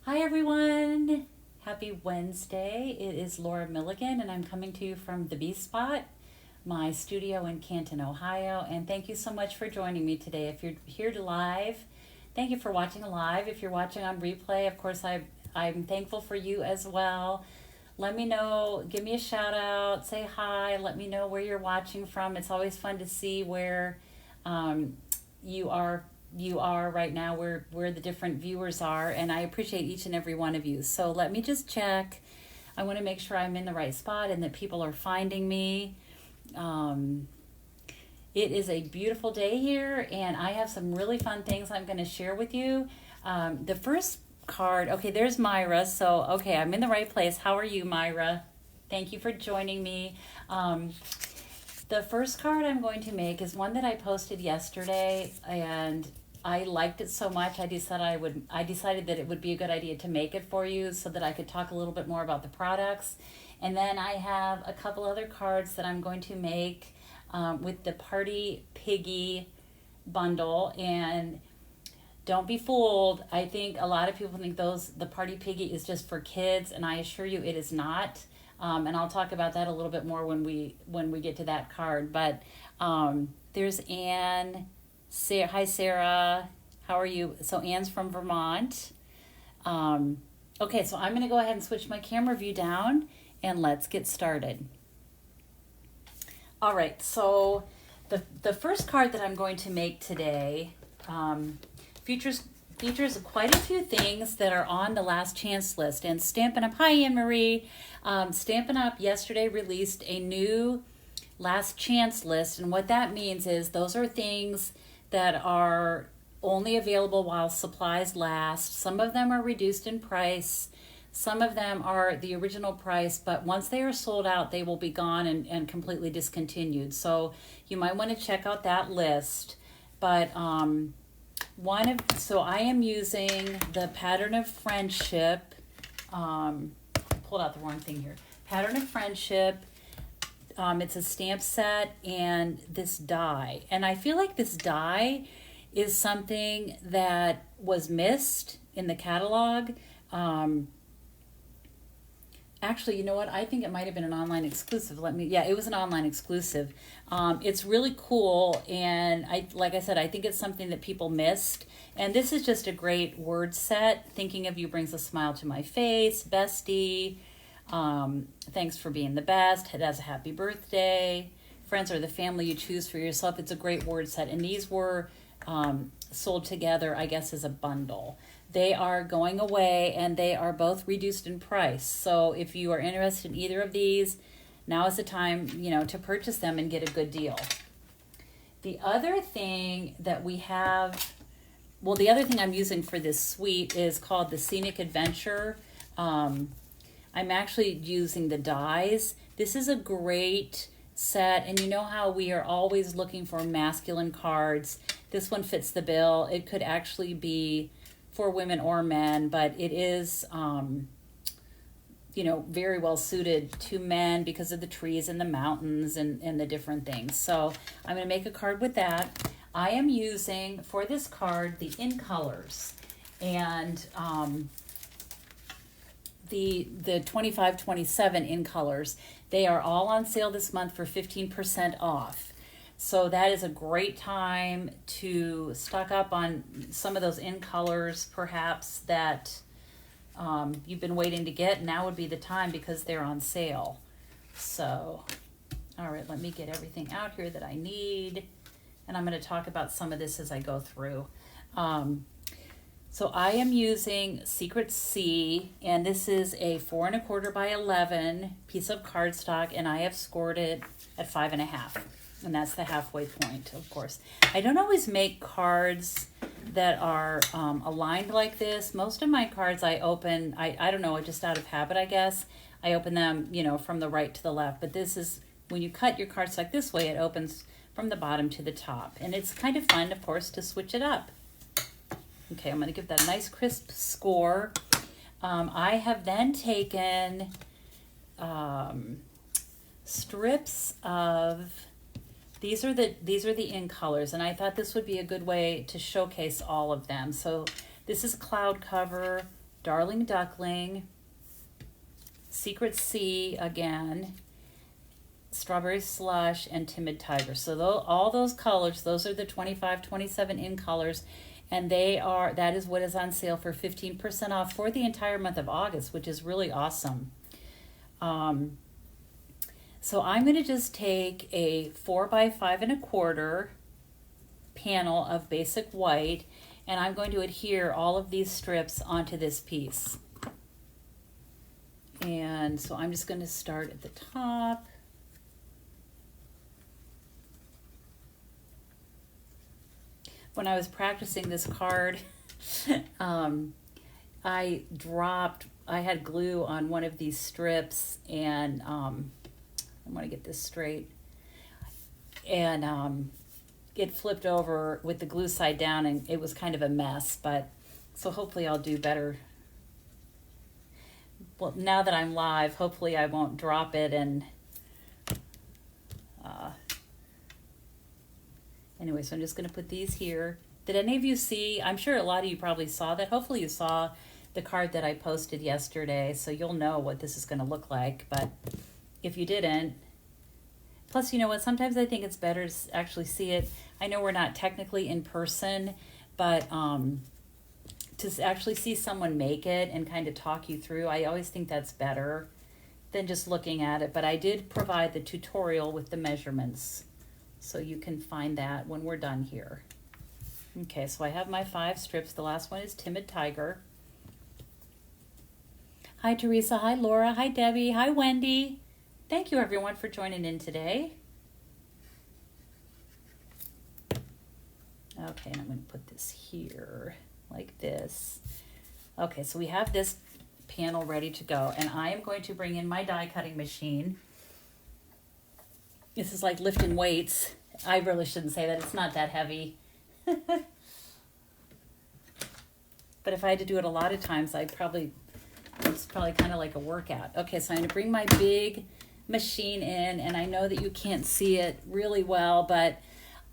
Hi everyone! Happy Wednesday. It is Laura Milligan and I'm coming to you from the B Spot, my studio in Canton, Ohio. And thank you so much for joining me today. If you're here to live, thank you for watching live. If you're watching on replay, of course, I'm thankful for you as well. Let me know, give me a shout out, say hi, let me know where you're watching from. It's always fun to see where um, you are right now, where the different viewers are, and I appreciate each and every one of you. So let me just check. I want to make sure I'm in the right spot and that people are finding me. um, it is a beautiful day here and I have some really fun things I'm going to share with you. The first card, okay, there's Myra. So okay, I'm in the right place. How are you, Myra? Thank you for joining me. The first card I'm going to make is one that I posted yesterday, and I liked it so much I decided that it would be a good idea to make it for you so that I could talk a little bit more about the products. And then I have a couple other cards that I'm going to make with the Party Piggy Bundle. And don't be fooled. I think a lot of people think the Party Piggy is just for kids, and I assure you it is not. And I'll talk about that a little bit more when we get to that card. But there's Anne. Hi, Sarah. How are you? So Anne's from Vermont. Okay, so I'm going to go ahead and switch my camera view down, and let's get started. All right, so the first card that I'm going to make today features quite a few things that are on the last chance list. And Stampin' Up, hi Anne Marie. Stampin' Up yesterday released a new last chance list, and what that means is those are things that are only available while supplies last. Some of them are reduced in price. Some of them are the original price, but once they are sold out, they will be gone and completely discontinued. So you might want to check out that list. But so I am using the Pattern of Friendship. Pulled out the wrong thing here. Pattern of Friendship. It's a stamp set and this die. And I feel like this die is something that was missed in the catalog. Actually, you know what? I think it might have been an online exclusive. It was an online exclusive. It's really cool, and like I said, I think it's something that people missed. And this is just a great word set. Thinking of you brings a smile to my face, bestie. Thanks for being the best. It has a happy birthday. Friends are the family you choose for yourself. It's a great word set, and these were sold together, I guess, as a bundle. They are going away, and they are both reduced in price. So if you are interested in either of these, now is the time, to purchase them and get a good deal. The other thing that we have, the other thing I'm using for this suite is called the Scenic Adventure. I'm actually using the dies. This is a great set, and you know how we are always looking for masculine cards. This one fits the bill. It could actually be for women or men, but it is very well suited to men because of the trees and the mountains and the different things. So I'm going to make a card with that. I am using for this card the In Colors, and the 25-27 In Colors. They are all on sale this month for 15% off. So that is a great time to stock up on some of those In Colors, perhaps, that you've been waiting to get. Now would be the time because they're on sale. So, all right, let me get everything out here that I need. And I'm going to talk about some of this as I go through. So I am using Secret C, and this is a 4 1/4 by 11 piece of cardstock, and I have scored it at 5.5. And that's the halfway point, of course. I don't always make cards that are aligned like this. Most of my cards I open, I don't know, just out of habit, I guess. I open them, from the right to the left. But this is, when you cut your cardstock this way, it opens from the bottom to the top. And it's kind of fun, of course, to switch it up. Okay, I'm going to give that a nice crisp score. I have then taken strips of these are the In Colors, and I thought this would be a good way to showcase all of them. So this is Cloud Cover, Darling Duckling, Secret Sea again, Strawberry Slush, and Timid Tiger. So all those colors, those are the 25, 27 in colors, and that is what is on sale for 15% off for the entire month of August, which is really awesome. So I'm going to just take a 4 by 5 1/4 panel of basic white, and I'm going to adhere all of these strips onto this piece. And so I'm just going to start at the top. When I was practicing this card, I had glue on one of these strips, and I want to get this straight, and it flipped over with the glue side down, and it was kind of a mess, but so hopefully I'll do better. Well, now that I'm live, hopefully I won't drop it, and anyway, so I'm just going to put these here. Did any of you see? I'm sure a lot of you probably saw that. Hopefully you saw the card that I posted yesterday, so you'll know what this is going to look like. But if you didn't, plus, you know what? Sometimes I think it's better to actually see it. I know we're not technically in person, but to actually see someone make it and kind of talk you through, I always think that's better than just looking at it. But I did provide the tutorial with the measurements, so you can find that when we're done here. Okay, so I have my 5 strips. The last one is Timid Tiger. Hi, Teresa. Hi, Laura. Hi, Debbie. Hi, Wendy. Thank you, everyone, for joining in today. Okay, and I'm going to put this here like this. Okay, so we have this panel ready to go, and I am going to bring in my die cutting machine. This is like lifting weights. I really shouldn't say that. It's not that heavy. But if I had to do it a lot of times, it's probably kind of like a workout. Okay, so I'm going to bring my big machine in, and I know that you can't see it really well, but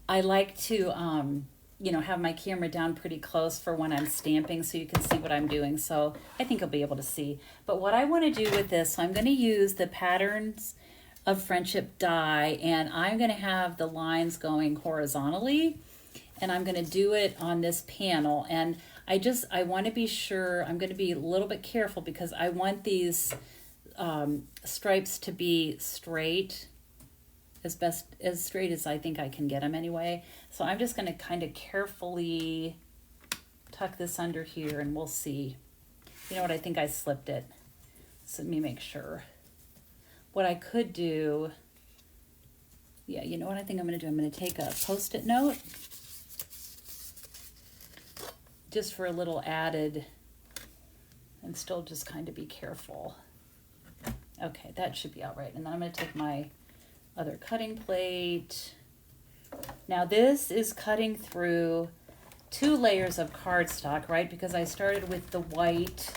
I like to have my camera down pretty close for when I'm stamping so you can see what I'm doing. So I think you'll be able to see. But what I want to do with this, so I'm going to use the Patterns of Friendship die, and I'm going to have the lines going horizontally, and I'm going to do it on this panel. And I want to be sure, I'm going to be a little bit careful because I want these stripes to be straight, as straight as I think I can get them anyway. So I'm just going to kind of carefully tuck this under here, and we'll see. You know what, I think I slipped it. So let me make sure. What I could do, yeah, you know what I think I'm going to do? I'm going to take a Post-it note just for a little added, and still just kind of be careful. Okay, that should be all right. And then I'm going to take my other cutting plate. Now this is cutting through 2 layers of cardstock, right? Because I started with the white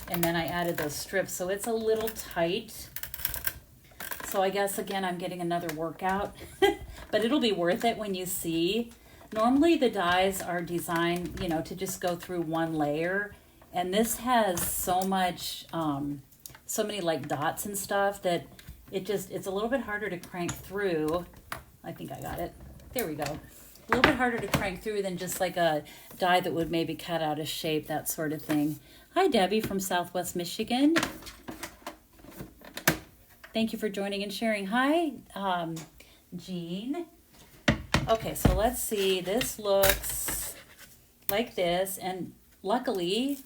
and then I added those strips, so it's a little tight. So I guess, again, I'm getting another workout, but it'll be worth it when you see. Normally the dies are designed, to just go through 1 layer, and this has so much, so many like dots and stuff that it's a little bit harder to crank through. I think I got it. There we go. A little bit harder to crank through than just like a die that would maybe cut out of shape, that sort of thing. Hi, Debbie from Southwest Michigan. Thank you for joining and sharing. Hi, Jean. Okay, so let's see. This looks like this, and luckily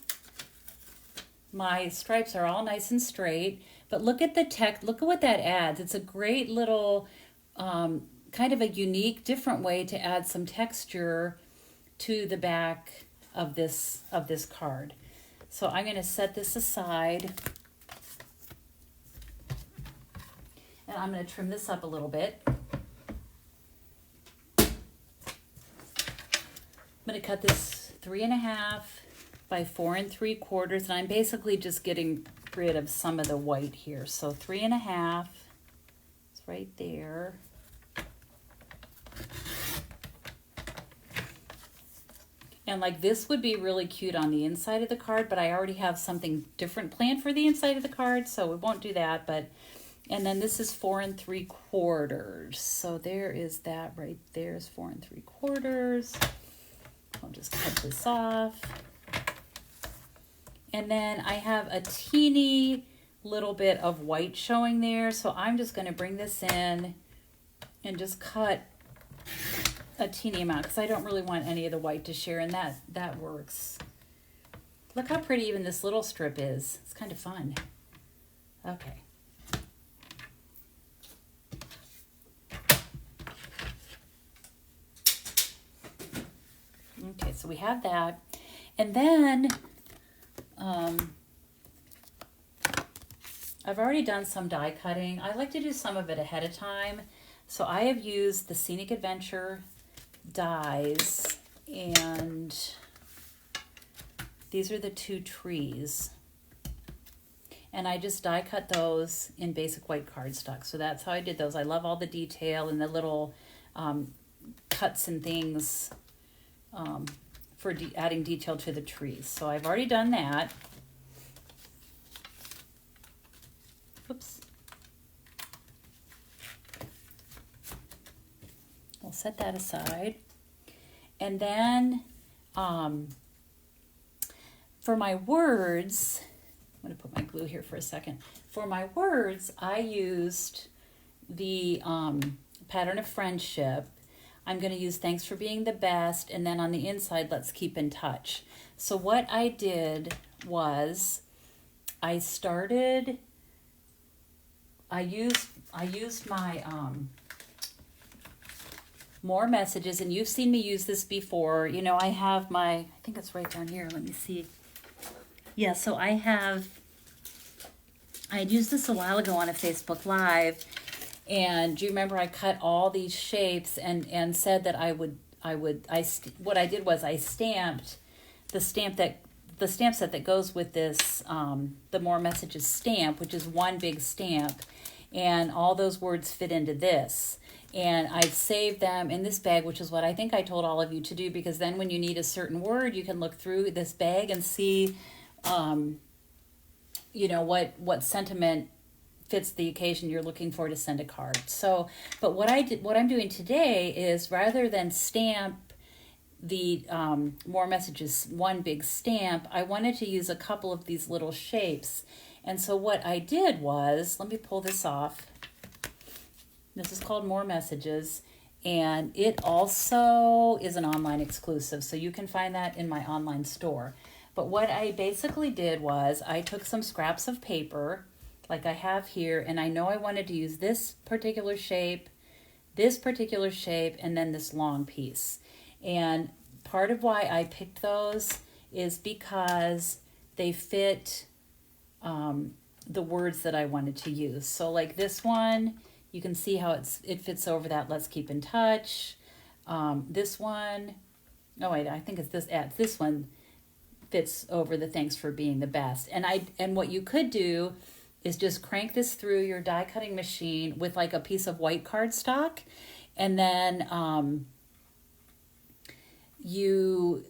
my stripes are all nice and straight. But look at the text. Look at what that adds. It's a great little, kind of a unique, different way to add some texture to the back of this card. So I'm going to set this aside, and I'm going to trim this up a little bit. I'm going to cut this 3.5 by 4 3/4, and I'm basically just getting rid of some of the white here. So 3.5, it's right there. And like this would be really cute on the inside of the card, but I already have something different planned for the inside of the card, so we won't do that. But and then this is 4 3/4. So there is that right there is 4 3/4. I'll just cut this off. And then I have a teeny little bit of white showing there. So I'm just going to bring this in and just cut a teeny amount because I don't really want any of the white to share, and that works. Look how pretty even this little strip is. It's kind of fun. Okay. Okay, so we have that. And then I've already done some die cutting. I like to do some of it ahead of time. So I have used the Scenic Adventure dies, and these are the 2 trees. And I just die cut those in basic white cardstock. So that's how I did those. I love all the detail and the little cuts and things for adding detail to the trees. So I've already done that. Oops. We'll set that aside. And then for my words, I'm going to put my glue here for a second. For my words, I used the pattern of friendship. I'm going to use thanks for being the best, and then on the inside, let's keep in touch. So what I did was I used my more messages, and you've seen me use this before. You know, I have I think it's right down here. Let me see. Yeah, so I had used this a while ago on a Facebook Live, and do you remember I cut all these shapes and said that what I did was I stamped the stamp set that goes with this, the More Messages stamp, which is one big stamp, and all those words fit into this. And I've saved them in this bag, which is what I think I told all of you to do, because then when you need a certain word, you can look through this bag and see, you know, what sentiment fits the occasion you're looking for to send a card. So, but what I'm doing today is, rather than stamp the More Messages one big stamp, I wanted to use a couple of these little shapes. And so what I did was, let me pull this off. This is called More Messages, and it also is an online exclusive, so you can find that in my online store. But what I basically did was I took some scraps of paper, like I have here, and I know I wanted to use this particular shape, and then this long piece. And part of why I picked those is because they fit the words that I wanted to use. So like this one, you can see how it fits over that let's keep in touch. This one, oh wait, I think it's this. This one fits over the thanks for being the best. And what you could do is just crank this through your die cutting machine with like a piece of white cardstock, and then you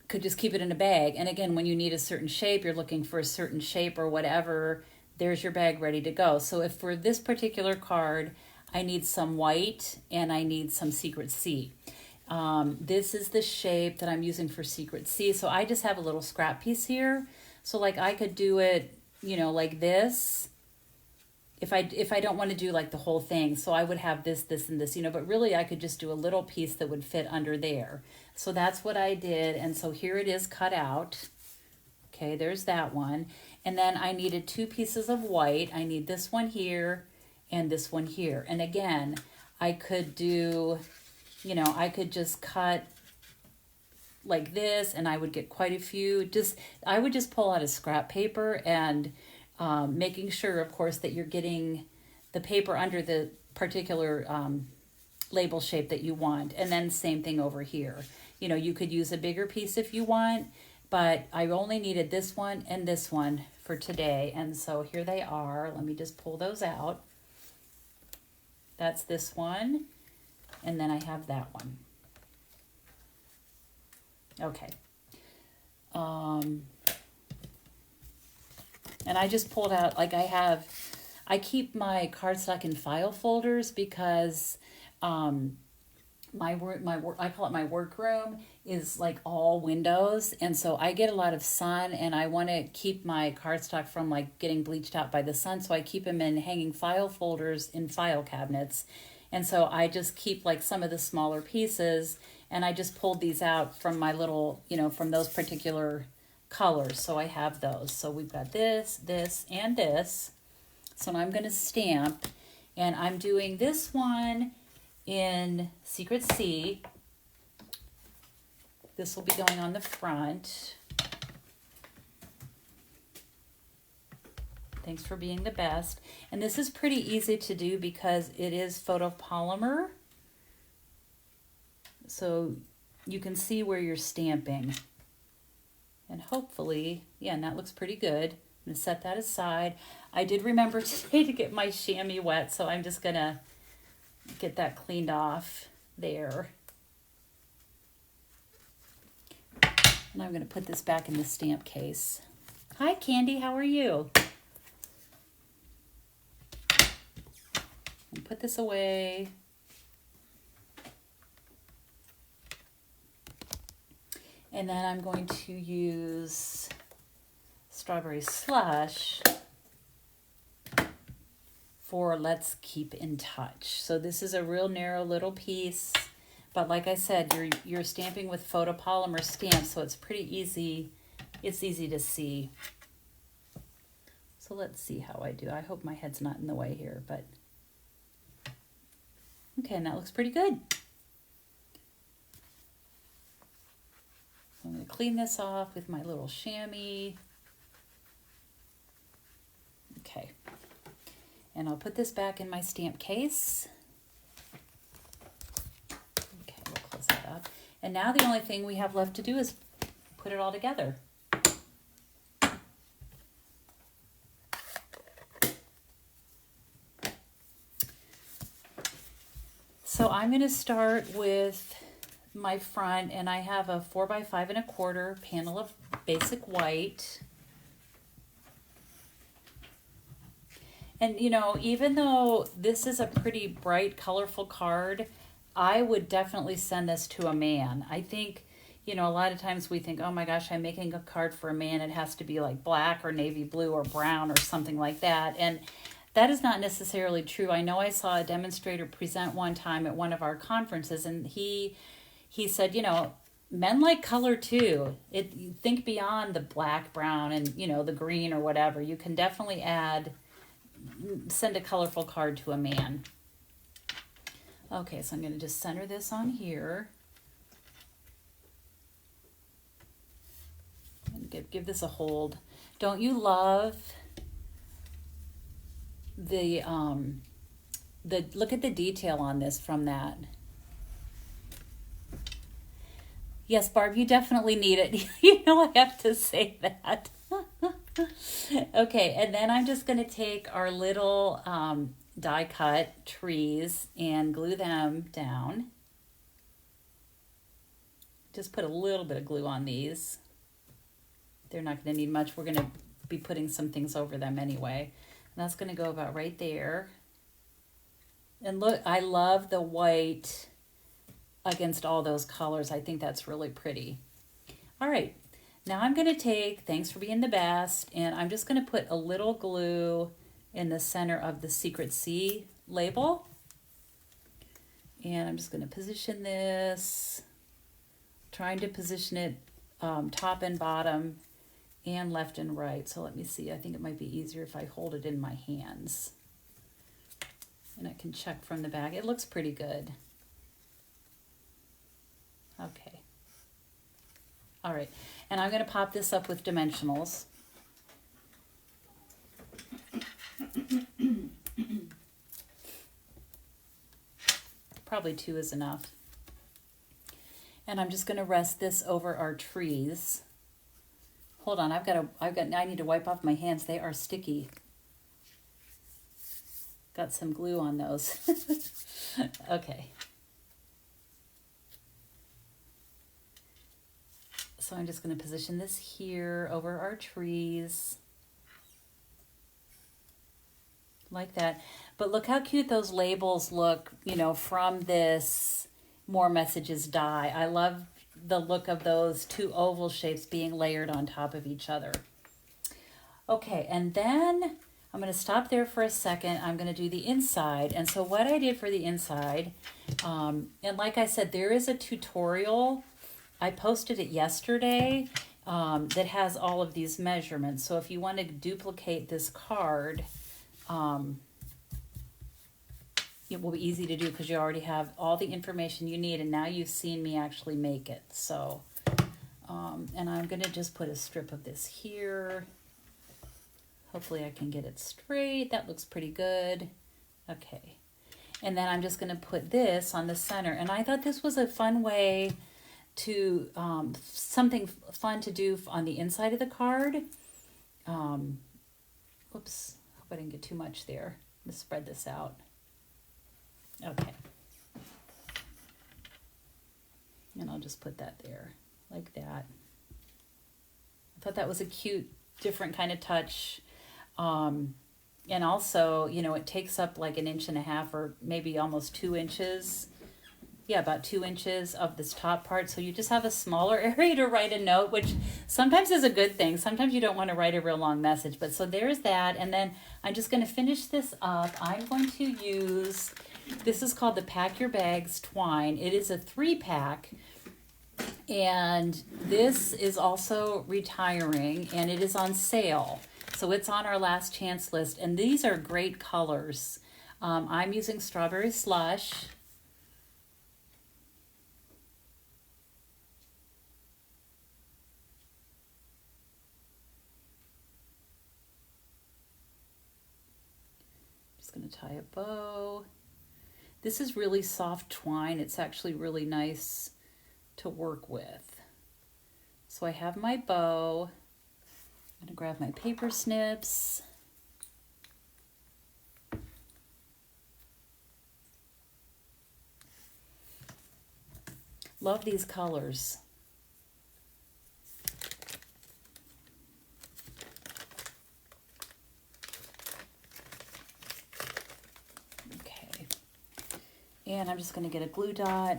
could just keep it in a bag. And again, when you need a certain shape, you're looking for a certain shape or whatever, there's your bag ready to go. So if for this particular card, I need some white and I need some Secret C. This is the shape that I'm using for Secret C. So I just have a little scrap piece here. So like I could do it, you know, like this, if I don't want to do like the whole thing. So I would have this, and this, you know, but really I could just do a little piece that would fit under there. So that's what I did. And so here it is cut out. Okay, there's that one. And then I needed 2 pieces of white. I need this one here and this one here. And again, I could do, you know, I could just cut like this, and I would get quite a few. I would just pull out a scrap paper and making sure, of course, that you're getting the paper under the particular label shape that you want. And then same thing over here. You know, you could use a bigger piece if you want, but I only needed this one and this one for today. And so here they are. Let me just pull those out. That's this one. And then I have that one. Okay. And I just pulled out, like I keep my cardstock in file folders because I call it my workroom is like all windows, and so I get a lot of sun, and I want to keep my cardstock from like getting bleached out by the sun, so I keep them in hanging file folders in file cabinets. And so I just keep like some of the smaller pieces, and I just pulled these out from my little, from those particular colors. So I have those. So we've got this, and this. So now I'm going to stamp, and I'm doing this one in Secret C. This will be going on the front. Thanks for being the best. And this is pretty easy to do because it is photopolymer. So you can see where you're stamping. And hopefully, yeah, and that looks pretty good. I'm going to set that aside. I did remember today to get my chamois wet, so I'm just going to get that cleaned off there. And I'm going to put this back in the stamp case. Hi, Candy, how are you? And put this away. And then I'm going to use Strawberry Slush for Let's Keep in Touch. So this is a real narrow little piece, but like I said, you're stamping with photopolymer stamps, so it's pretty easy. It's easy to see. So let's see how I do. I hope my head's not in the way here, but okay, and that looks pretty good. I'm going to clean this off with my little chamois. Okay. And I'll put this back in my stamp case. Okay, we'll close that up. And now the only thing we have left to do is put it all together. So I'm going to start with my front, and I have a 4x5 1/4 panel of basic white. And even though this is a pretty bright, colorful card, I would definitely send this to a man. I think, a lot of times we think, oh my gosh, I'm making a card for a man. It has to be like black or navy blue or brown or something like that. And that is not necessarily true. I know I saw a demonstrator present one time at one of our conferences, and he said, men like color too. You think beyond the black, brown, and, the green or whatever. You can definitely send a colorful card to a man. Okay, so I'm going to just center this on here. And give this a hold. Don't you love the look at the detail on this from that? Yes, Barb, you definitely need it. I have to say that. Okay, and then I'm just going to take our little die cut trees and glue them down. Just put a little bit of glue on these. They're not going to need much. We're going to be putting some things over them anyway. And that's going to go about right there. And look, I love the white against all those colors. I think that's really pretty. All right, now I'm going to take Thanks for Being the Best, and I'm just going to put a little glue in the center of the Secret C label. And I'm just going to position this, trying to position it top and bottom and left and right. So let me see. I think it might be easier if I hold it in my hands. And I can check from the back. It looks pretty good. Okay. All right. And I'm going to pop this up with dimensionals. Probably 2 is enough. And I'm just going to rest this over our trees. Hold on, I need to wipe off my hands. They are sticky. Got some glue on those. Okay. So I'm just going to position this here over our trees. Like that. But look how cute those labels look, you know, from this More Messages die. I love the look of those two oval shapes being layered on top of each other. Okay, and then I'm going to stop there for a second. I'm going to do the inside. And so what I did for the inside, and like I said, there is a tutorial. I posted it yesterday that has all of these measurements. So if you want to duplicate this card, it will be easy to do because you already have all the information you need, and now you've seen me actually make it. So, and I'm going to just put a strip of this here. Hopefully I can get it straight. That looks pretty good. Okay. And then I'm just going to put this on the center. And I thought this was a fun way to, something fun to do on the inside of the card. Whoops. Hope I didn't get too much there. Let's spread this out. Okay. And I'll just put that there like that. I thought that was a cute, different kind of touch. And also, you know, it takes up like 1.5 inches or maybe almost 2 inches. Yeah, about 2 inches of this top part. So you just have a smaller area to write a note, which sometimes is a good thing. Sometimes you don't want to write a real long message. But so there's that. And then I'm just going to finish this up. I'm going to use, this is called the Pack Your Bags twine. It is a 3-pack. And this is also retiring, and it is on sale. So it's on our last chance list, and these are great colors. I'm using Strawberry Slush. Just going to tie a bow. This is really soft twine. It's actually really nice to work with. So I have my bow. I'm going to grab my paper snips. Love these colors. Okay. And I'm just going to get a glue dot.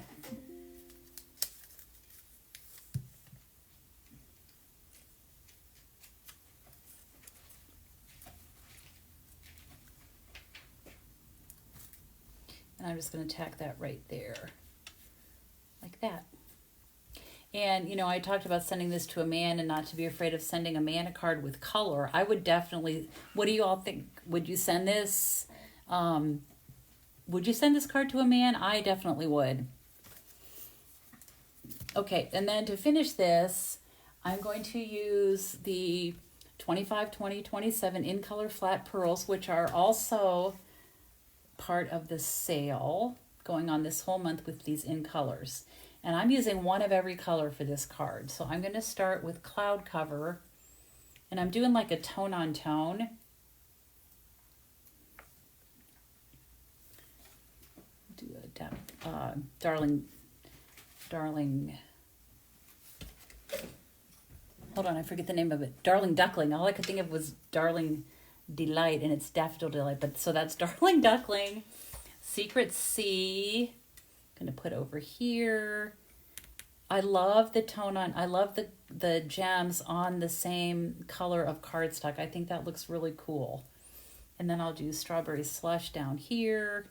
And I'm just going to tack that right there, like that. And, you know, I talked about sending this to a man and not to be afraid of sending a man a card with color. I would definitely, what do you all think? Would you send this? Would you send this card to a man? I definitely would. Okay, and then to finish this, I'm going to use the 25, 20, 27 in color flat pearls, which are also part of the sale going on this whole month with these in colors. And I'm using one of every color for this card. So I'm going to start with Cloud Cover, and I'm doing like a tone on tone. Do a darling, hold on, I forget the name of it. Darling Duckling. All I could think of was Darling Delight, and it's Daffodil Delight, but so that's Darling Duckling. Secret Sea, I'm gonna put over here. I love the tone on, I love the gems on the same color of cardstock. I think that looks really cool. And then I'll do Strawberry Slush down here,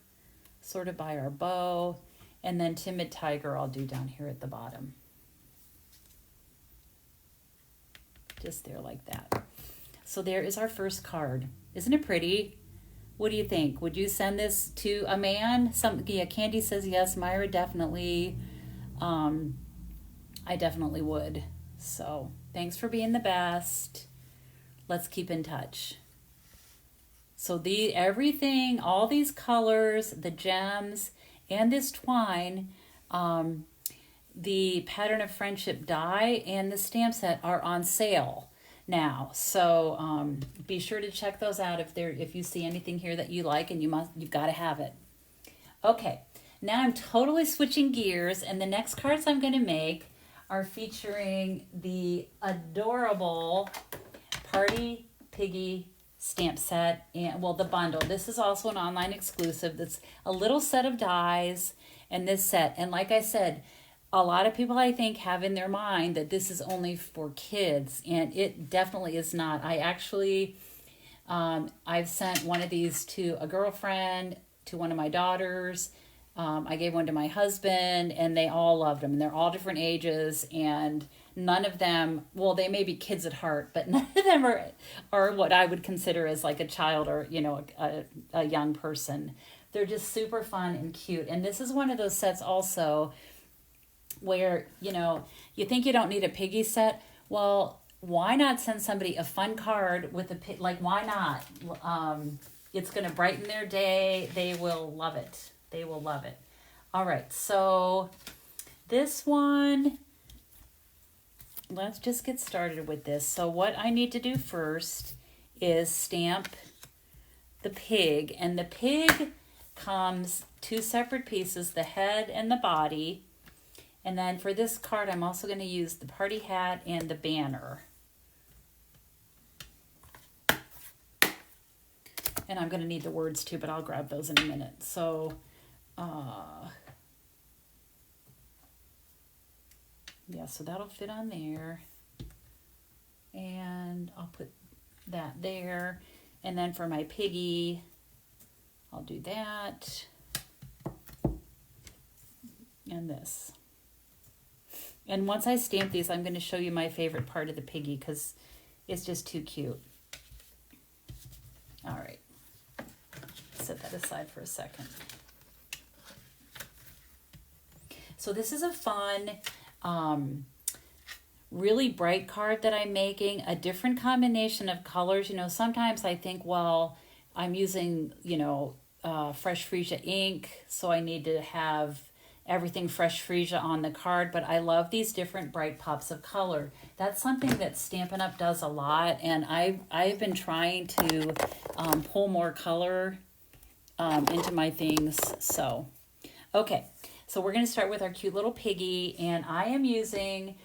sort of by our bow, and then Timid Tiger I'll do down here at the bottom. Just there like that. So there is our first card. Isn't it pretty? What do you think? Would you send this to a man? Yeah, Candy says yes. Myra definitely. I definitely would. So thanks for being the best. Let's keep in touch. So everything, all these colors, the gems, and this twine, the Pattern of Friendship die and the stamp set are on sale now. So be sure to check those out if you see anything here that you like, and you've got to have it. Okay, now I'm totally switching gears, and the next cards I'm going to make are featuring the adorable Party Piggy stamp set, and well, the bundle. This is also an online exclusive. That's a little set of dies and this set. And like I said, a lot of people I think have in their mind that this is only for kids, and it definitely is not. I actually, I've sent one of these to a girlfriend, to one of my daughters. I gave one to my husband, and they all loved them. And they're all different ages, and none of them, well, they may be kids at heart, but none of them are what I would consider as like a child or, you know, a young person. They're just super fun and cute. And this is one of those sets also where, you know, you think you don't need a piggy set. Well, why not send somebody a fun card with a pig? Like, why not? It's going to brighten their day. They will love it. They will love it. All right, so this one, let's just get started with this. So what I need to do first is stamp the pig. And the pig comes two separate pieces, the head and the body. And then for this card, I'm also going to use the party hat and the banner. And I'm going to need the words too, but I'll grab those in a minute. So, yeah, so that'll fit on there. And I'll put that there. And then for my piggy, I'll do that. And this. And once I stamp these, I'm going to show you my favorite part of the piggy because it's just too cute. All right. Set that aside for a second. So this is a fun, really bright card that I'm making, a different combination of colors. You know, sometimes I think, well, I'm using, you know, Fresh Freesia ink, so I need to have everything Fresh Freesia on the card, but I love these different bright pops of color. That's something that Stampin' Up! Does a lot, and I've been trying to pull more color into my things. So, okay, so we're going to start with our cute little piggy, and I am using,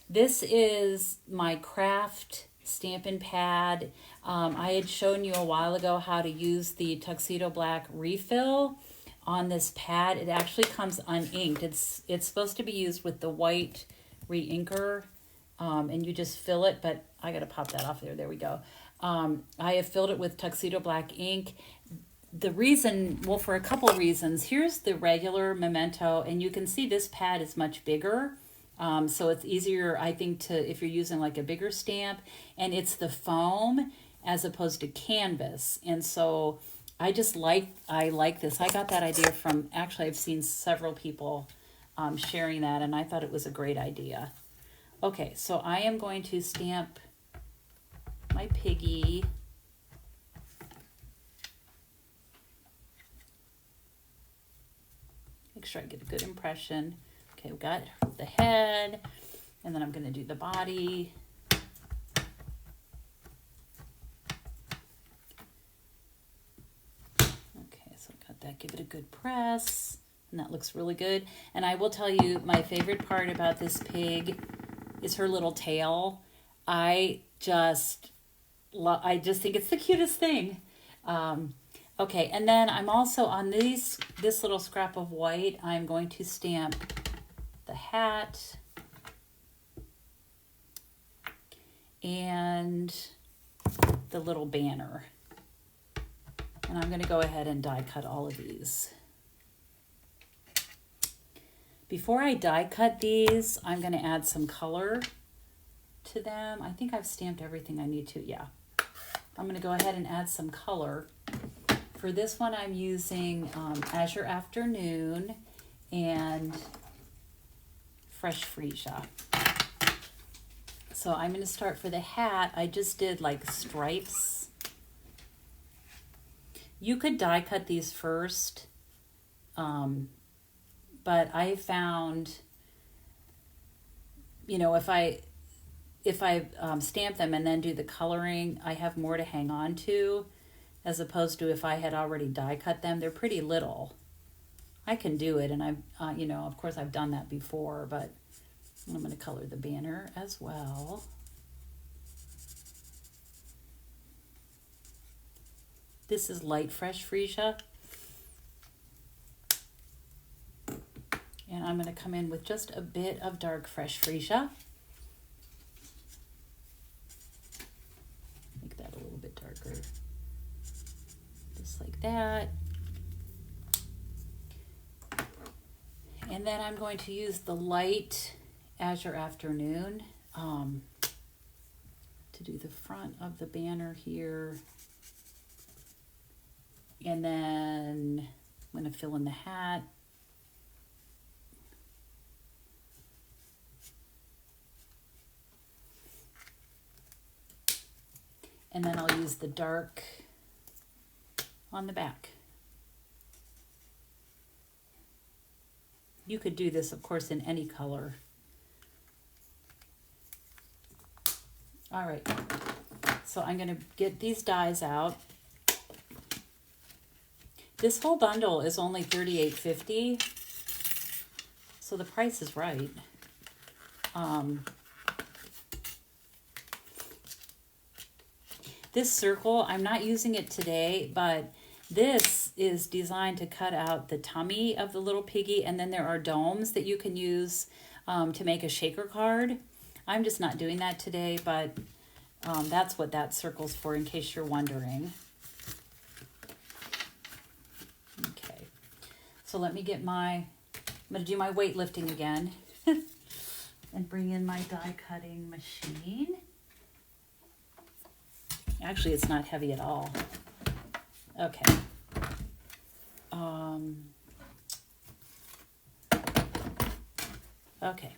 this is my craft Stampin' Pad. I had shown you a while ago how to use the Tuxedo Black refill on this pad. It actually comes uninked. It's supposed to be used with the white re-inker, and you just fill it, but I got to pop that off there. There we go. I have filled it with Tuxedo Black ink. The reason, well, for a couple of reasons. Here's the regular Memento, and you can see this pad is much bigger. So it's easier, I think, to if you're using like a bigger stamp, and it's the foam as opposed to canvas. And so I like this. I got that idea from, actually, I've seen several people sharing that, and I thought it was a great idea. Okay, so I am going to stamp my piggy. Make sure I get a good impression. Okay, we got the head, and then I'm going to do the body. Okay, so I got that. Give it a good press, and that looks really good. And I will tell you, my favorite part about this pig is her little tail. I just think it's the cutest thing. Okay, and then I'm also on this little scrap of white, I'm going to stamp the hat and the little banner. And I'm going to go ahead and die cut all of these. Before I die cut these, I'm going to add some color to them. I think I've stamped everything I need to, yeah. I'm going to go ahead and add some color. For this one, I'm using Azure Afternoon and Fresh Freesia. So I'm going to start for the hat. I just did like stripes. You could die cut these first, but I found, you know, if I stamp them and then do the coloring, I have more to hang on to, as opposed to if I had already die cut them. They're pretty little. I can do it, and I've, you know, of course I've done that before, but I'm going to color the banner as well. This is light fresh freesia. And I'm going to come in with just a bit of dark fresh freesia. Make that a little bit darker. Just like that. And then I'm going to use the light Azure Afternoon to do the front of the banner here. And then I'm going to fill in the hat. And then I'll use the dark on the back. You could do this, of course, in any color. All right, so I'm going to get these dies out. This whole bundle is only $38.50, so the price is right. This circle, I'm not using it today, but this is designed to cut out the tummy of the little piggy, and then there are domes that you can use to make a shaker card. I'm just not doing that today, but that's what that circle's for, in case you're wondering. Okay, so let me get I'm going to do my weightlifting again and bring in my die cutting machine. Actually, it's not heavy at all. Okay. Okay.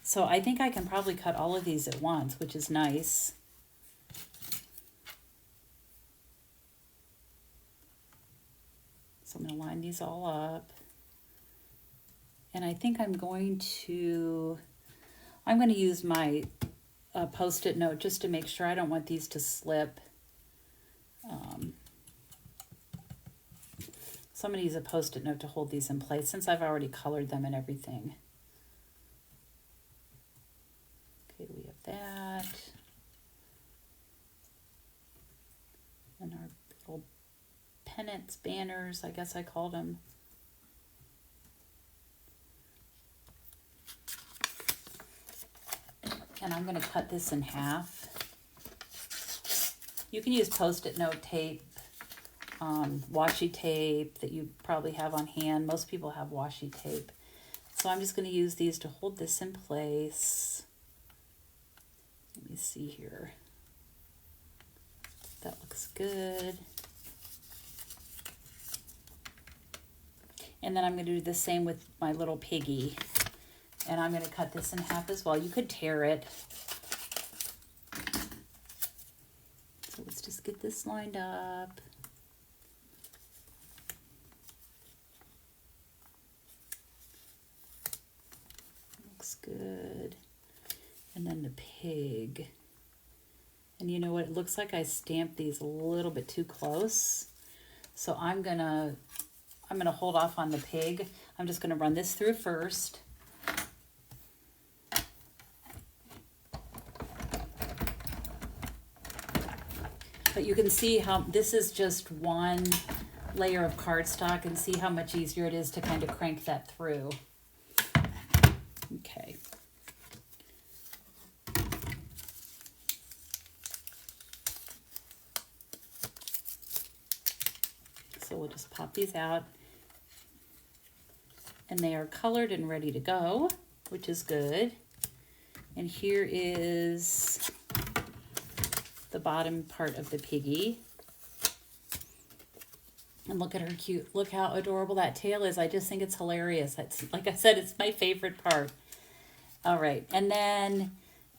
So I think I can probably cut all of these at once, which is nice. So I'm going to line these all up. And I think I'm going to use my Post-it note just to make sure. I don't want these to slip. So I'm going to use a Post-it note to hold these in place since I've already colored them and everything. Okay, we have that. And our little pennants, banners, I guess I called them. And I'm going to cut this in half. You can use Post-it note tape, washi tape that you probably have on hand. Most people have washi tape. So I'm just going to use these to hold this in place. Let me see here. That looks good. And then I'm going to do the same with my little piggy. And I'm going to cut this in half as well. You could tear it. So let's just get this lined up. Looks good. And then the pig. And you know what? It looks like I stamped these a little bit too close. So I'm gonna hold off on the pig. I'm just gonna run this through first. But you can see how this is just one layer of cardstock, and see how much easier it is to kind of crank that through. Okay. So we'll just pop these out. And they are colored and ready to go, which is good. And here is the bottom part of the piggy. And look at her cute, look how adorable that tail is. I just think it's hilarious. That's, like I said, it's my favorite part. All right, and then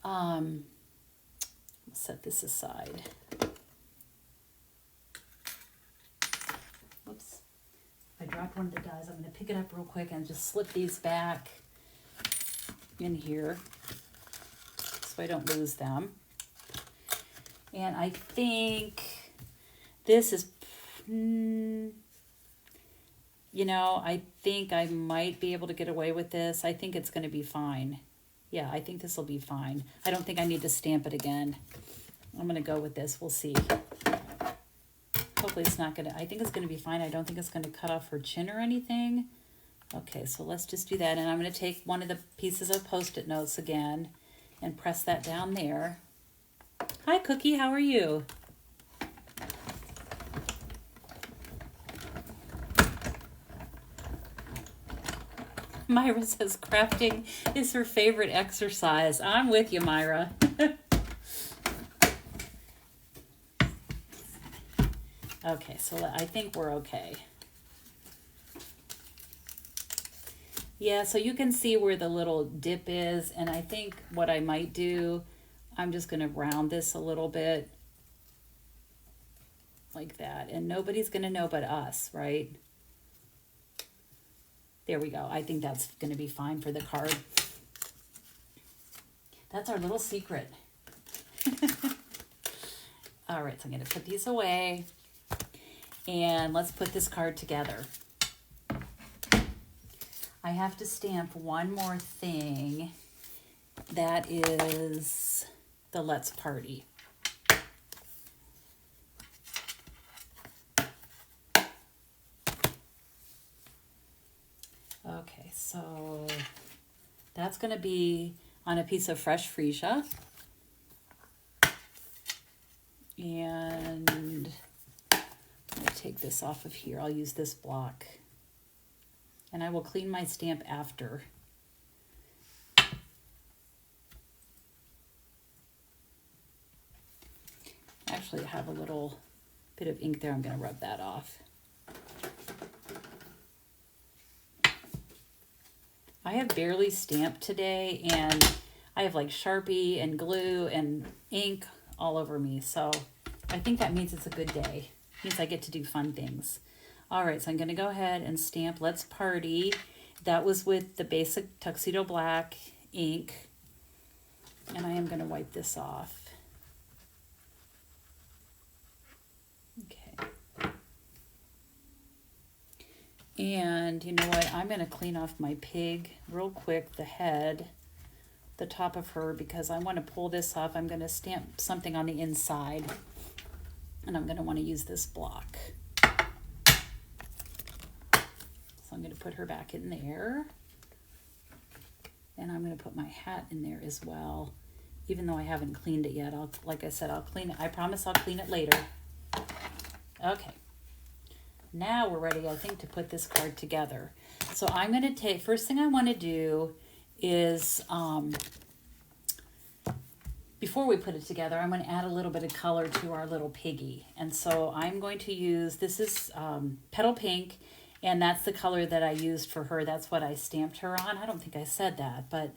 let's set this aside. Whoops, I dropped one of the dies. I'm gonna pick it up real quick and just slip these back in here so I don't lose them. And I think this is, you know, I think I might be able to get away with this. I think it's going to be fine. Yeah, I think this will be fine. I don't think I need to stamp it again. I'm going to go with this. We'll see. Hopefully it's not going to, I think it's going to be fine. I don't think it's going to cut off her chin or anything. Okay, so let's just do that. And I'm going to take one of the pieces of Post-it notes again and press that down there. Hi, Cookie. How are you? Myra says crafting is her favorite exercise. I'm with you, Myra. Okay, so I think we're okay. Yeah, so you can see where the little dip is, and I think what I might do, I'm just going to round this a little bit like that, and nobody's going to know but us, right? There we go. I think that's going to be fine for the card. That's our little secret. All right, so I'm going to put these away, and let's put this card together. I have to stamp one more thing. That is the Let's Party. Okay, so that's going to be on a piece of fresh freesia. And I'm going to take this off of here. I'll use this block. And I will clean my stamp after. Actually, I have a little bit of ink there. I'm going to rub that off. I have barely stamped today, and I have like Sharpie and glue and ink all over me. So I think that means it's a good day. It means I get to do fun things. All right, so I'm going to go ahead and stamp Let's Party. That was with the basic Tuxedo Black ink. And I am going to wipe this off. Okay. And you know what? I'm going to clean off my pig real quick, the head, the top of her, because I want to pull this off. I'm going to stamp something on the inside. And I'm going to want to use this block. So I'm going to put her back in there. And I'm going to put my hat in there as well. Even though I haven't cleaned it yet. Like I said, I'll clean it. I promise I'll clean it later. Okay. Now we're ready, I think, to put this card together. So I'm going to take, first thing I want to do is, before we put it together, I'm going to add a little bit of color to our little piggy. And so I'm going to use, this is Petal Pink, and that's the color that I used for her. That's what I stamped her on. I don't think I said that, but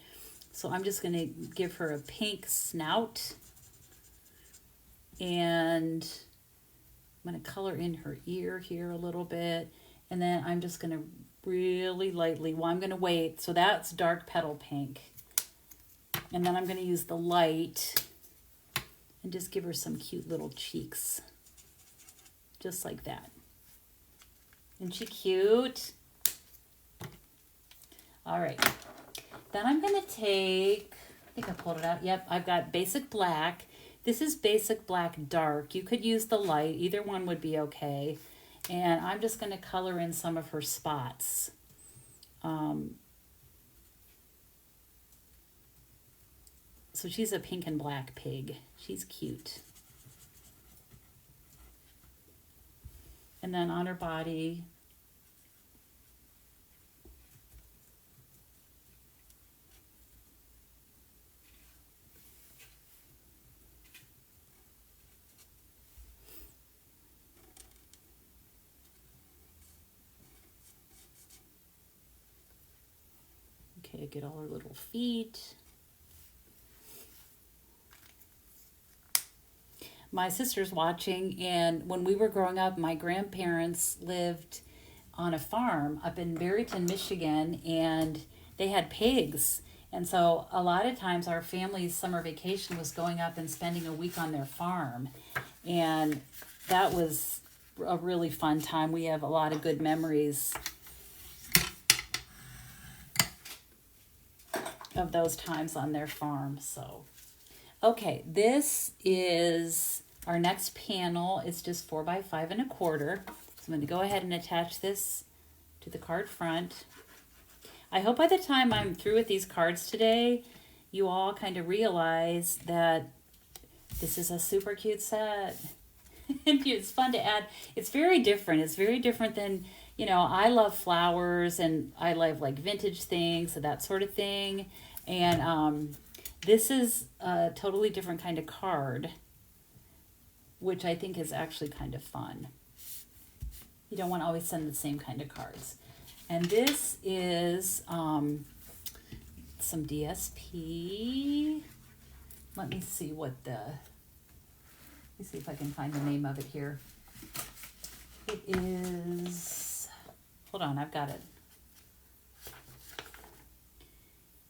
so I'm just going to give her a pink snout. And I'm going to color in her ear here a little bit. And then I'm just going to really lightly, well, I'm going to wait. So that's dark Petal Pink. And then I'm going to use the light and just give her some cute little cheeks. Just like that. Isn't she cute? All right. Then I'm going to take, I think I pulled it out. Yep, I've got Basic Black. This is Basic Black Dark. You could use the light. Either one would be okay. And I'm just going to color in some of her spots. So she's a pink and black pig. She's cute. And then on her body, okay, get all her little feet. My sister's watching, and when we were growing up, my grandparents lived on a farm up in Barryton, Michigan, and they had pigs. And so a lot of times our family's summer vacation was going up and spending a week on their farm. And that was a really fun time. We have a lot of good memories. of those times on their farm. So, okay, this is our next panel. It's just 4 by 5 1/4. So I'm going to go ahead and attach this to the card front. I hope by the time I'm through with these cards today, you all kind of realize that this is a super cute set. And it's fun to add. It's very different. It's very different than, you know, I love flowers and I love like vintage things and that sort of thing. And this is a totally different kind of card, which I think is actually kind of fun. You don't want to always send the same kind of cards. And this is some DSP. Let me see if I can find the name of it here. It is, hold on, I've got it.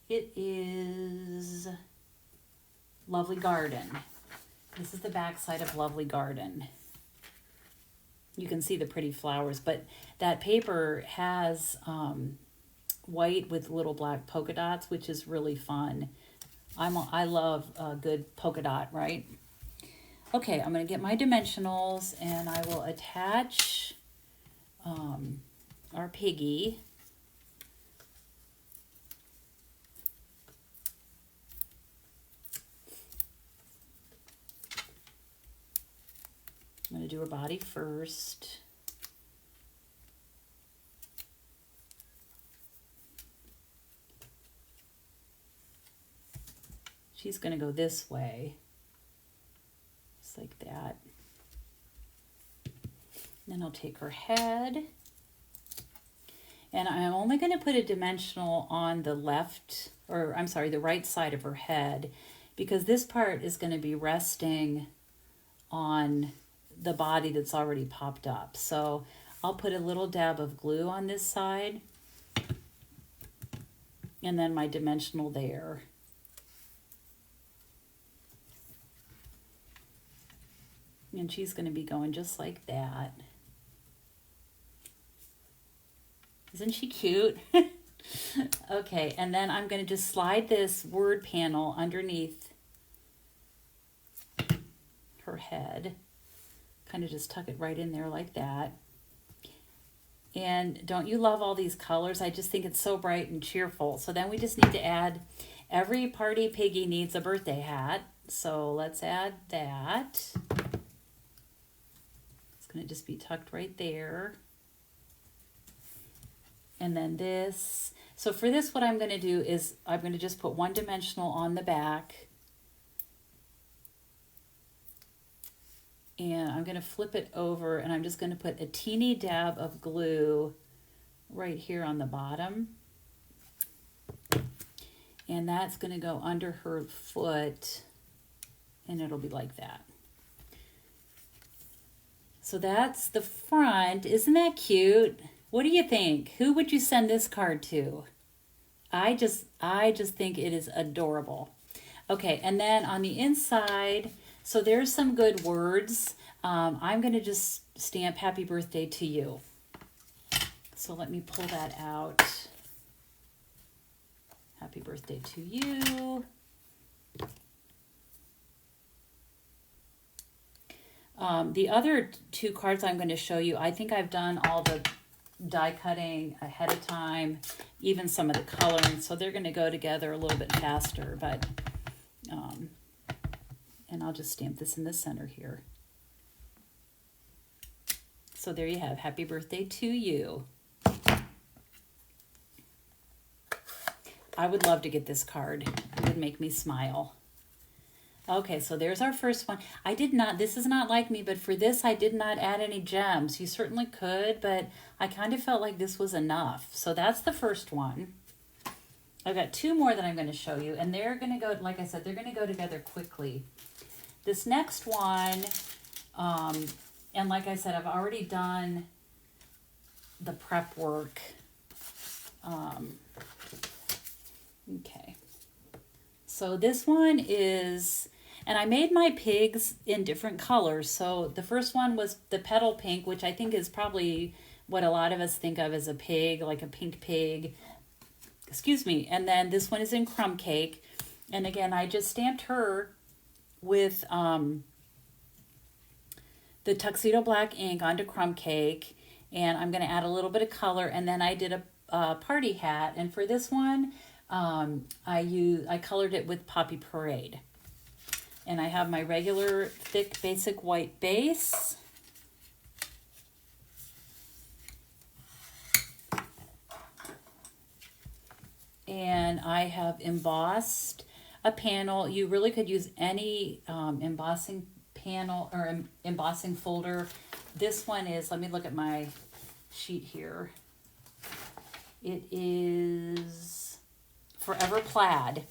It is Lovely Garden. This is the back side of Lovely Garden. You can see the pretty flowers, but that paper has white with little black polka dots, which is really fun. I love a good polka dot, right? Okay, I'm going to get my dimensionals and I will attach our piggy. I'm going to do her body first. She's going to go this way, just like that. Then I'll take her head. And I'm only going to put a dimensional on the left, or I'm sorry, the right side of her head, because this part is going to be resting on the body that's already popped up. So I'll put a little dab of glue on this side and then my dimensional there. And she's going to be going just like that. Isn't she cute? Okay, and then I'm going to just slide this word panel underneath her head. Kind of just tuck it right in there like that. And don't you love all these colors? I just think it's so bright and cheerful. So then we just need to add, every party piggy needs a birthday hat. So let's add that. It's going to just be tucked right there. And then this. So for this, what I'm going to do is I'm going to just put one dimensional on the back. And I'm going to flip it over and I'm just going to put a teeny dab of glue right here on the bottom. And that's going to go under her foot and it'll be like that. So that's the front. Isn't that cute? What do you think? Who would you send this card to? I just think it is adorable. Okay, and then on the inside, so there's some good words. I'm going to just stamp happy birthday to you. So let me pull that out. Happy birthday to you. The other two cards I'm going to show you, I think I've done all the die cutting ahead of time, even some of the coloring, so they're going to go together a little bit faster, but and I'll just stamp this in the center here. So there you have, happy birthday to you. I would love to get this card. It would make me smile. Okay, so there's our first one. I did not, this is not like me, but for this I did not add any gems. You certainly could, but I kind of felt like this was enough. So that's the first one. I've got two more that I'm going to show you, and they're going to go, like I said, they're going to go together quickly. This next one, and like I said, I've already done the prep work. Okay. So this one is, and I made my pigs in different colors. So the first one was the petal pink, which I think is probably what a lot of us think of as a pig, like a pink pig. excuse me. And then this one is in Crumb Cake. And again, I just stamped her with the Tuxedo Black ink onto Crumb Cake. And I'm going to add a little bit of color. And then I did a party hat. And for this one, I colored it with Poppy Parade. And I have my regular thick basic white base. And I have embossed a panel. You really could use any embossing panel or embossing folder. This one is, let me look at my sheet here. It is Forever Plaid.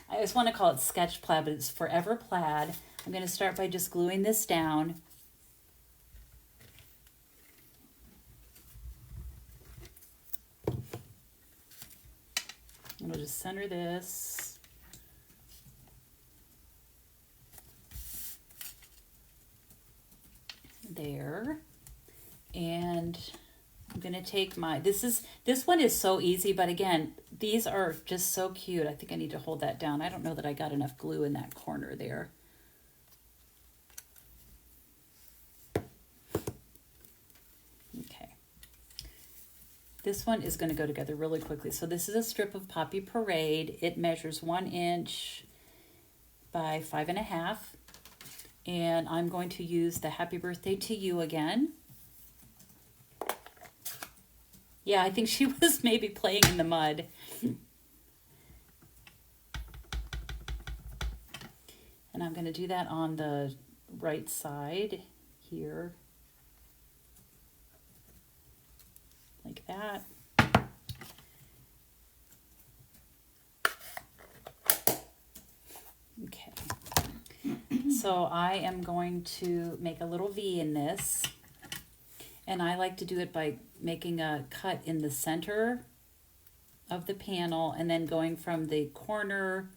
I just want to call it Sketch Plaid, but it's Forever Plaid. I'm going to start by just gluing this down. I'm going to just center this. There. And I'm going to take my, this one is so easy, but again, these are just so cute. I think I need to hold that down. I don't know that I got enough glue in that corner there. Okay. This one is going to go together really quickly. So this is a strip of Poppy Parade. It measures 1 inch by 5.5. And I'm going to use the Happy Birthday to You again. Yeah, I think she was maybe playing in the mud. And I'm going to do that on the right side here. Like that. Okay. So I am going to make a little V in this. And I like to do it by making a cut in the center of the panel and then going from the corner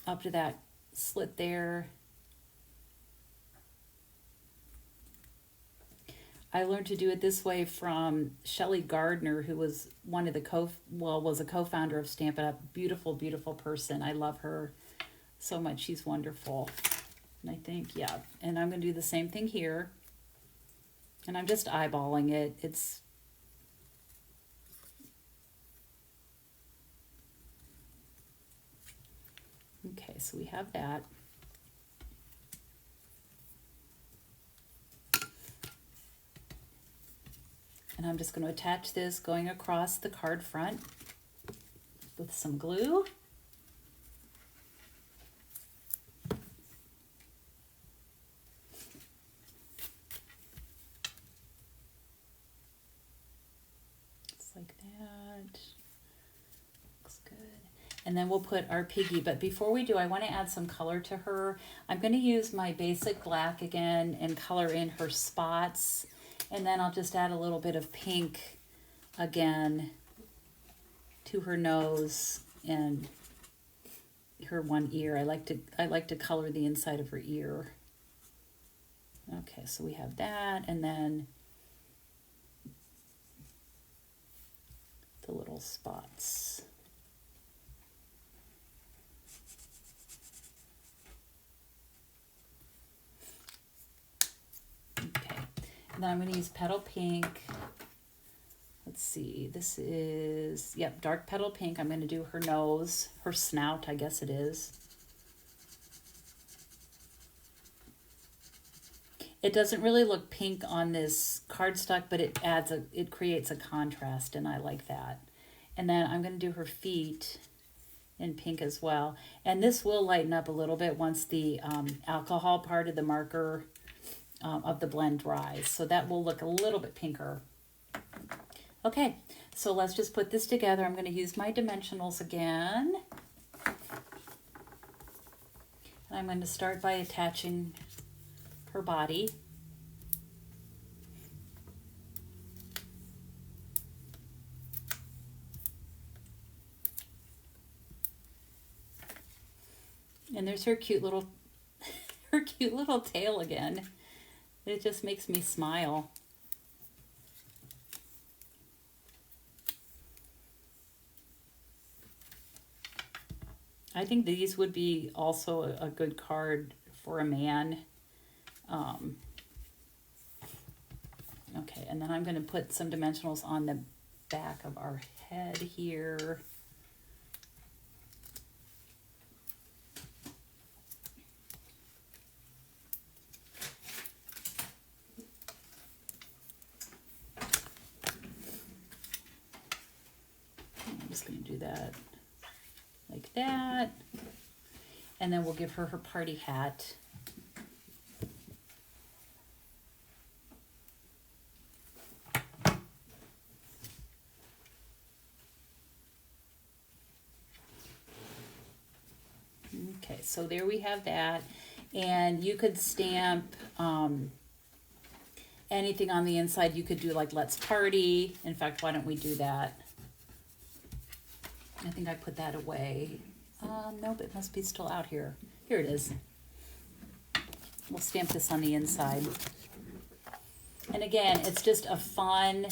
up to that slit there. I learned to do it this way from Shelley Gardner, who was one of the was a co-founder of Stampin' Up. Beautiful, beautiful person. I love her so much. She's wonderful. And I think, yeah, and I'm going to do the same thing here. And I'm just eyeballing it. It's okay, so we have that. And I'm just going to attach this going across the card front with some glue. Like that. Looks good. And then we'll put our piggy, but before we do, I want to add some color to her. I'm going to use my basic black again and color in her spots, and then I'll just add a little bit of pink again to her nose and her one ear. I like to color the inside of her ear. Okay, so we have that, and then the little spots. Okay, and then I'm going to use Petal Pink. Let's see, this is, yep, dark Petal Pink. I'm going to do her nose, her snout, I guess it is. It doesn't really look pink on this cardstock, but it creates a contrast, and I like that. And then I'm going to do her feet in pink as well. And this will lighten up a little bit once the alcohol part of the marker of the blend dries. So that will look a little bit pinker. Okay, so let's just put this together. I'm going to use my dimensionals again. And I'm going to start by attaching her body. And there's her cute little tail again. It just makes me smile. I think these would be also a good card for a man. Okay, and then I'm going to put some dimensionals on the back of our head here. I'm just going to do that like that. And then we'll give her her party hat. Okay, so there we have that. And you could stamp anything on the inside. You could do like let's party. In fact, why don't we do that? I think I put that away. Nope, it must be still out here. Here it is. We'll stamp this on the inside. And again, it's just a fun,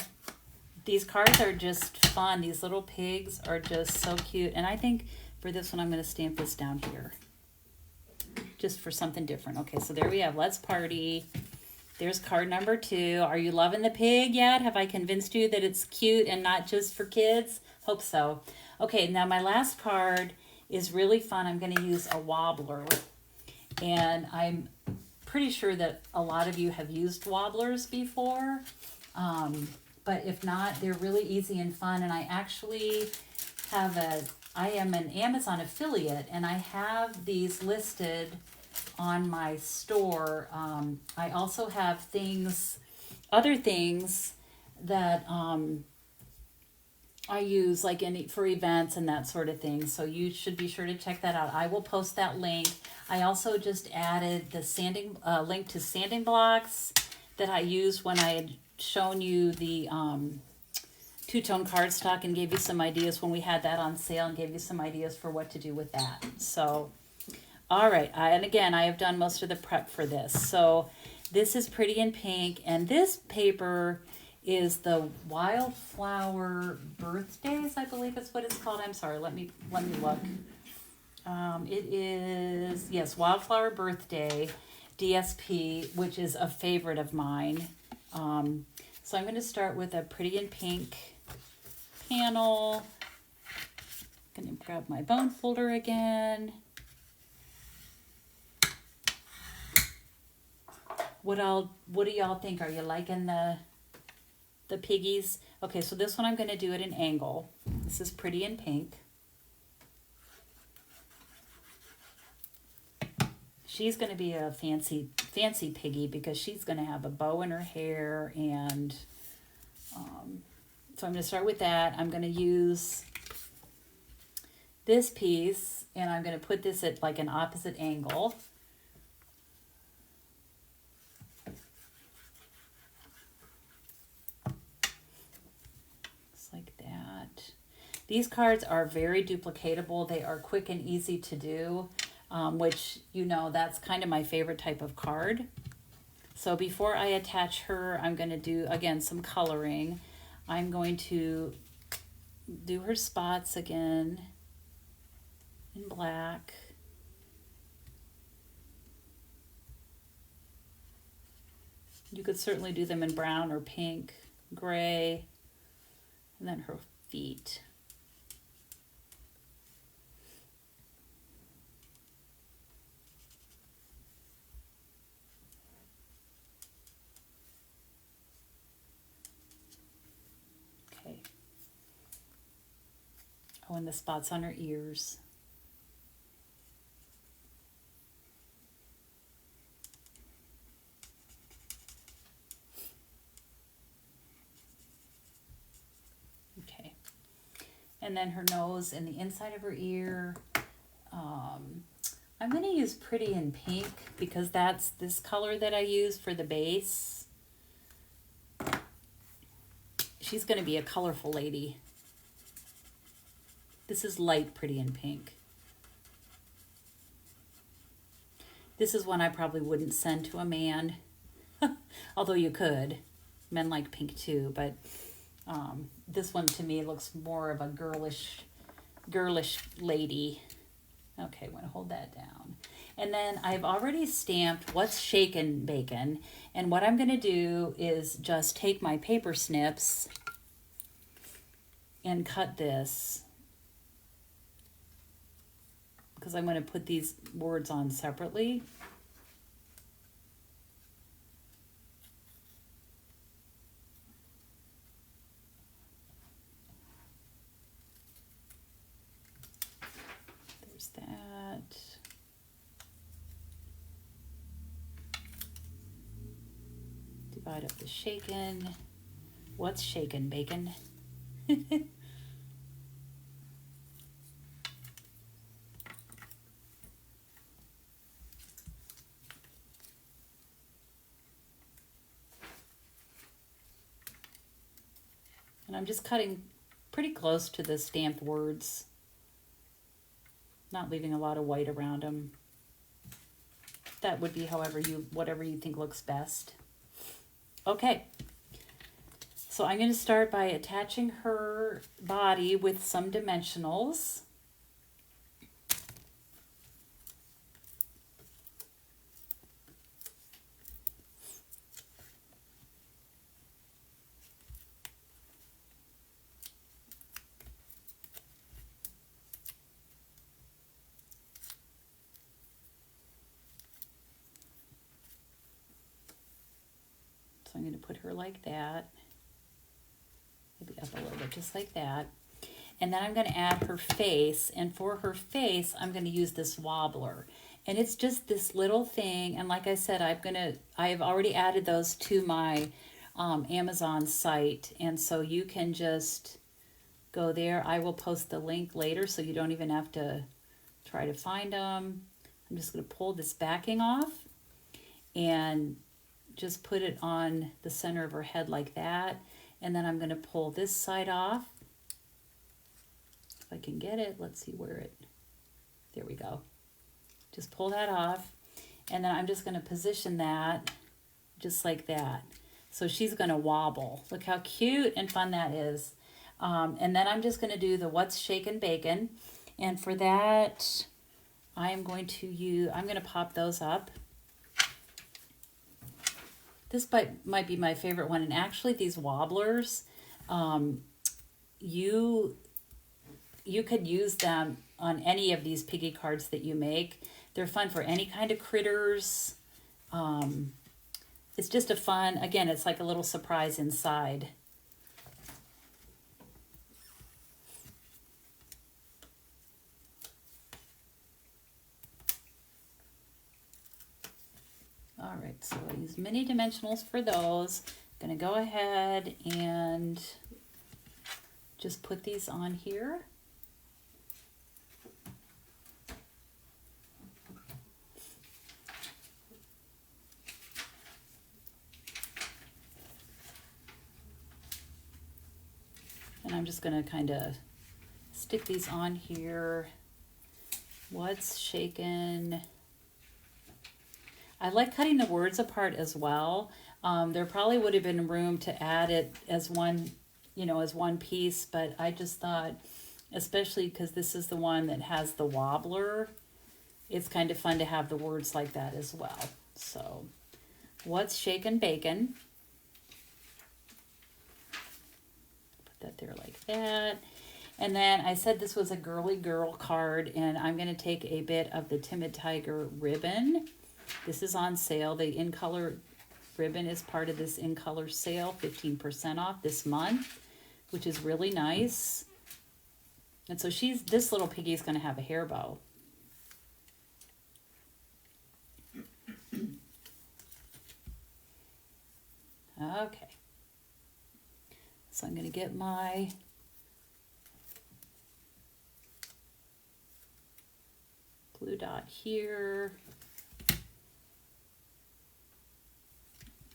these cards are just fun. These little pigs are just so cute. And I think for this one, I'm going to stamp this down here. Just for something different. Okay, so there we have Let's Party. There's card number 2. Are you loving the pig yet? Have I convinced you that it's cute and not just for kids? Hope so. Okay, now my last card is really fun. I'm going to use a wobbler. And I'm pretty sure that a lot of you have used wobblers before. But if not, they're really easy and fun. And I actually have I am an Amazon affiliate, and I have these listed on my store. I also have other things that I use like for events and that sort of thing. So you should be sure to check that out. I will post that link. I also just added the link to sanding blocks that I used when I had shown you the two-tone cardstock and gave you some ideas when we had that on sale and gave you some ideas for what to do with that. So, all right. And again, I have done most of the prep for this. So this is Pretty in Pink, and this paper is the Wildflower Birthdays, I believe is what it's called. I'm sorry, let me look. It is, yes, Wildflower Birthday DSP, which is a favorite of mine. So I'm going to start with a Pretty in Pink panel. I'm going to grab my bone folder again. What do y'all think? Are you liking the piggies? Okay, so this one I'm going to do at an angle. This is Pretty in Pink. She's going to be a fancy piggy because she's going to have a bow in her hair, and so I'm going to start with that. I'm going to use this piece, and I'm going to put this at like an opposite angle. Like that. These cards are very duplicatable. They are quick and easy to do, which, you know, that's kind of my favorite type of card. So before I attach her, I'm going to do, again, some coloring. I'm going to do her spots again in black. You could certainly do them in brown or pink, gray. And then her feet. Okay. Oh, and the spots on her ears. And then her nose and the inside of her ear. I'm going to use Pretty in Pink because that's this color that I use for the base. She's going to be a colorful lady. This is light Pretty in Pink. This is one I probably wouldn't send to a man, although you could. Men like pink too, but this one to me looks more of a girlish lady. Okay, I'm going to hold that down. And then I've already stamped What's Shaken Bacon. And what I'm going to do is just take my paper snips and cut this, because I'm going to put these words on separately. There's that. Divide up the shaken. What's shaken bacon? And I'm just cutting pretty close to the stamped words, not leaving a lot of white around them. That would be whatever you think looks best. Okay, so I'm going to start by attaching her body with some dimensionals. So I'm going to put her like that, maybe up a little bit, just like that. And then I'm going to add her face, and for her face, I'm going to use this wobbler. And it's just this little thing, and like I said, I've already added those to my Amazon site, and so you can just go there. I will post the link later, so you don't even have to try to find them. I'm just going to pull this backing off, and just put it on the center of her head like that. And then I'm going to pull this side off. If I can get it, let's see there we go. Just pull that off. And then I'm just going to position that just like that. So she's going to wobble. Look how cute and fun that is. And then I'm just going to do the What's Shaken Bacon. And for that, I'm going to pop those up. This might be my favorite one. And actually these wobblers, you could use them on any of these piggy cards that you make. They're fun for any kind of critters. It's just again, it's like a little surprise inside. All right, so I use mini dimensionals for those. I'm going to go ahead and just put these on here. And I'm just going to kind of stick these on here. What's shaken? I like cutting the words apart as well. There probably would have been room to add it as one piece, but I just thought, especially because this is the one that has the wobbler, it's kind of fun to have the words like that as well. So, What's Shaken Bacon? Put that there like that. And then I said this was a girly girl card, and I'm going to take a bit of the Timid Tiger ribbon. This is on sale. The In Color ribbon is part of this In Color sale, 15% off this month, which is really nice. And so this little piggy is going to have a hair bow. Okay. So I'm going to get my blue dot here.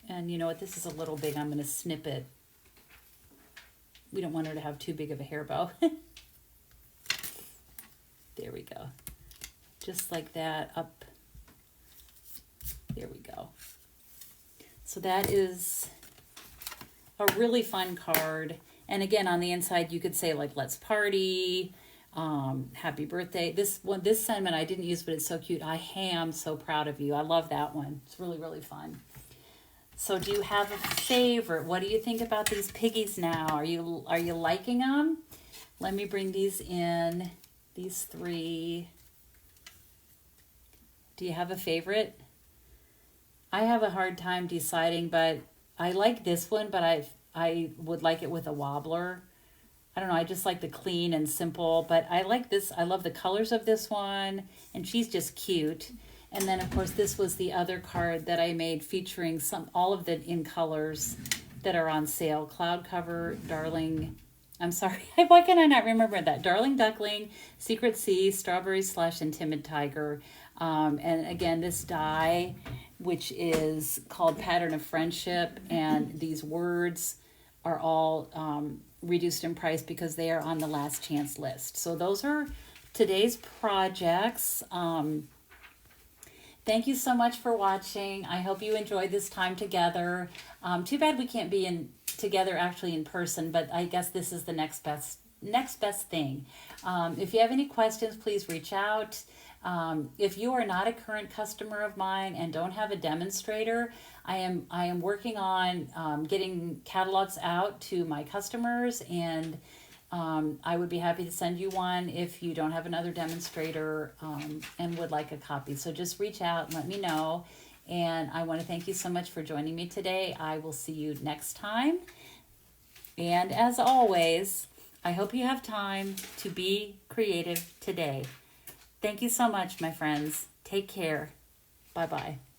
And you know what, this is a little big. I'm going to snip it. We don't want her to have too big of a hair bow. There we go. Just like that up. There we go. So that is a really fun card. And again, on the inside, you could say like, let's party. Happy birthday. This sentiment I didn't use, but it's so cute. I am so proud of you. I love that one. It's really, really fun. So do you have a favorite? What do you think about these piggies now? Are you liking them? Let me bring these in. These three. Do you have a favorite? I have a hard time deciding, but I like this one, but I would like it with a wobbler. I don't know, I just like the clean and simple, but I like this. I love the colors of this one, and she's just cute. And then, of course, this was the other card that I made featuring all of the in colors that are on sale. Cloud Cover, Darling, I'm sorry, why can I not remember that? Darling Duckling, Secret Sea, Strawberry Slush, and Timid Tiger. And again, this die, which is called Pattern of Friendship, and these words are all reduced in price because they are on the last chance list. So those are today's projects. Thank you so much for watching. I hope you enjoyed this time together. Too bad we can't be together actually in person, but I guess this is the next best thing. If you have any questions, please reach out. If you are not a current customer of mine and don't have a demonstrator, I am working on getting catalogs out to my customers, and I would be happy to send you one if you don't have another demonstrator and would like a copy. So just reach out and let me know. And I want to thank you so much for joining me today. I will see you next time. And as always, I hope you have time to be creative today. Thank you so much, my friends. Take care. Bye-bye.